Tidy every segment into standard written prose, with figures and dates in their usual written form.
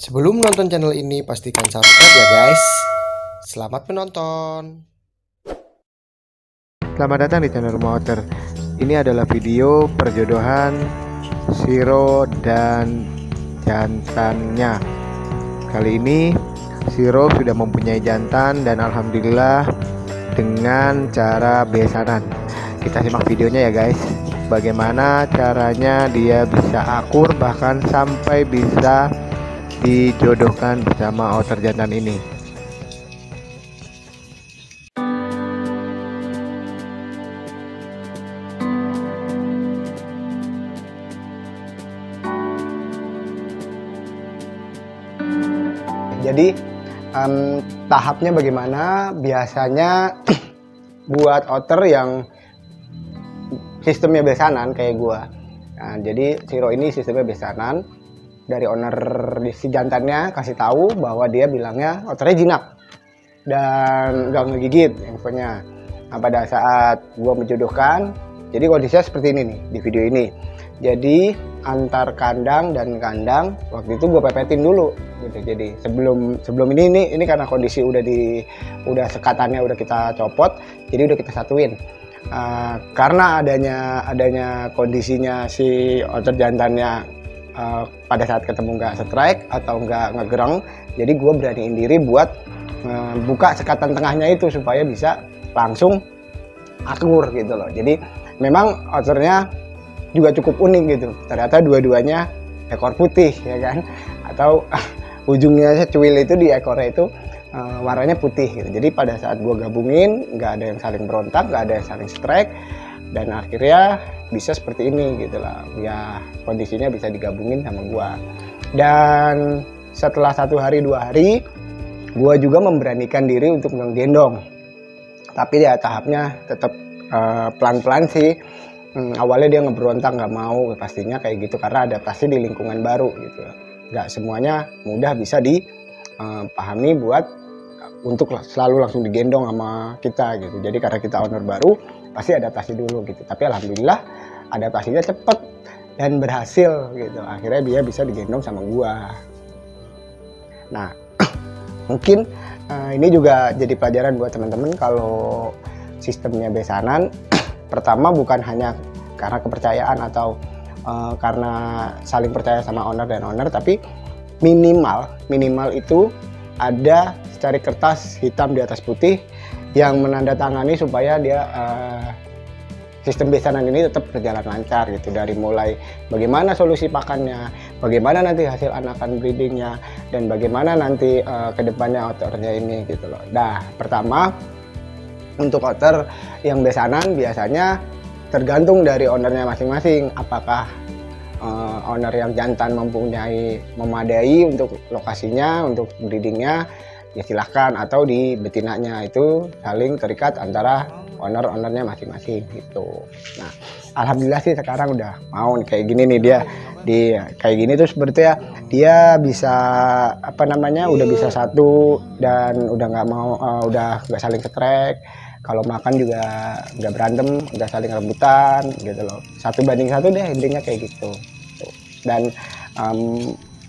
Sebelum menonton channel ini, pastikan subscribe ya guys. Selamat menonton. Selamat datang di channel Rumah Otter. Ini adalah video perjodohan Shiro dan jantannya. Kali ini Shiro sudah mempunyai jantan dan alhamdulillah dengan cara besanan. Kita simak videonya ya guys. Bagaimana caranya dia bisa akur bahkan sampai bisa dijodohkan bersama otter jantan ini. Jadi tahapnya bagaimana? Biasanya buat otter yang sistemnya besanan kayak gua. Nah, jadi Shiro ini sistemnya besanan. Dari owner si jantannya kasih tahu bahwa dia bilangnya otternya jinak dan nggak ngegigit infonya. Nah, pada saat gua menjodohkan, jadi kondisinya seperti ini nih di video ini. Jadi antar kandang dan kandang waktu itu gue pepetin dulu gitu. Jadi sebelum ini karena kondisi udah sekatannya udah kita copot, jadi udah kita satuin. Karena adanya kondisinya si otter jantannya pada saat ketemu nggak strike atau nggak ngegereng, jadi gue beraniin diri buat buka sekatan tengahnya itu supaya bisa langsung akur gitu loh. Jadi memang otternya juga cukup unik gitu, ternyata dua-duanya ekor putih ya kan, atau ujungnya cuil itu di ekornya itu warnanya putih gitu. Jadi pada saat gue gabungin nggak ada yang saling berontak, nggak ada yang saling strike, dan akhirnya bisa seperti ini gitu lah ya, kondisinya bisa digabungin sama gua. Dan setelah 1 hari 2 hari gua juga memberanikan diri untuk menggendong, tapi ya tahapnya tetap pelan-pelan sih. Awalnya dia ngeberontak, nggak mau, pastinya kayak gitu karena adaptasi di lingkungan baru gitu. Nggak semuanya mudah bisa dipahami buat untuk selalu langsung digendong sama kita gitu. Jadi karena kita owner baru pasti adaptasi dulu gitu, tapi alhamdulillah adaptasinya cepet dan berhasil gitu. Akhirnya dia bisa digendong sama gua. Nah mungkin ini juga jadi pelajaran buat teman-teman kalau sistemnya besanan. Pertama, bukan hanya karena kepercayaan atau karena saling percaya sama owner dan owner, tapi minimal itu ada secari kertas hitam di atas putih yang menandatangani supaya dia sistem besanan ini tetap berjalan lancar gitu, dari mulai bagaimana solusi pakannya, bagaimana nanti hasil anakan breedingnya, dan bagaimana nanti kedepannya otternya ini gitu loh. Nah pertama, untuk otter yang besanan biasanya tergantung dari ownernya masing-masing, apakah owner yang jantan memadai untuk lokasinya, untuk breedingnya, ya silahkan, atau di betinanya itu saling terikat antara ownernya masing-masing gitu. Nah alhamdulillah sih sekarang udah mau kayak gini nih, dia kayak gini terus berarti ya dia bisa udah bisa satu dan udah nggak mau udah nggak saling strike. Kalau makan juga nggak berantem, udah saling rebutan gitu loh. 1 banding 1 deh intinya kayak gitu. Dan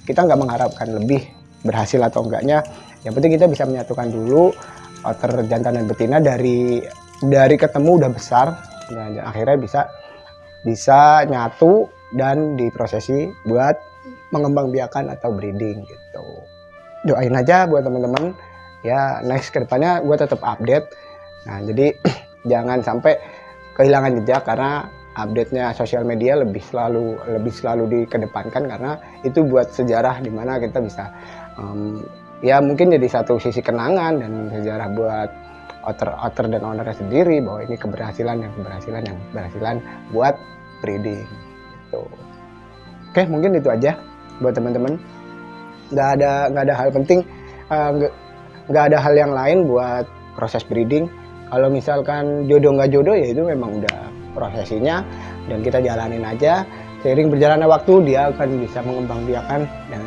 kita nggak mengharapkan lebih berhasil atau enggaknya. Yang penting kita bisa menyatukan dulu otter jantan dan betina dari ketemu udah besar, dan akhirnya bisa nyatu dan diprosesi buat mengembangbiakan atau breeding gitu. Doain aja buat teman-teman ya, next kedepannya gue tetap update. Nah jadi jangan sampai kehilangan jejak, karena update-nya sosial media lebih selalu dikedepankan, karena itu buat sejarah dimana kita bisa ya mungkin jadi satu sisi kenangan dan sejarah buat otter dan ownernya sendiri, bahwa ini keberhasilan buat breeding gitu. Oke, mungkin itu aja buat teman-teman. Nggak ada hal penting nggak ada hal yang lain buat proses breeding. Kalau misalkan jodoh nggak jodoh ya itu memang udah prosesinya dan kita jalanin aja. Seiring berjalannya waktu dia akan bisa mengembangbiakan dan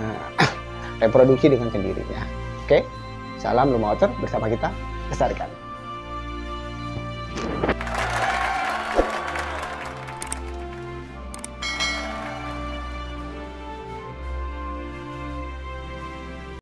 reproduksi dengan sendirinya. Oke, salam Lumah Otter, bersama kita lestarikan.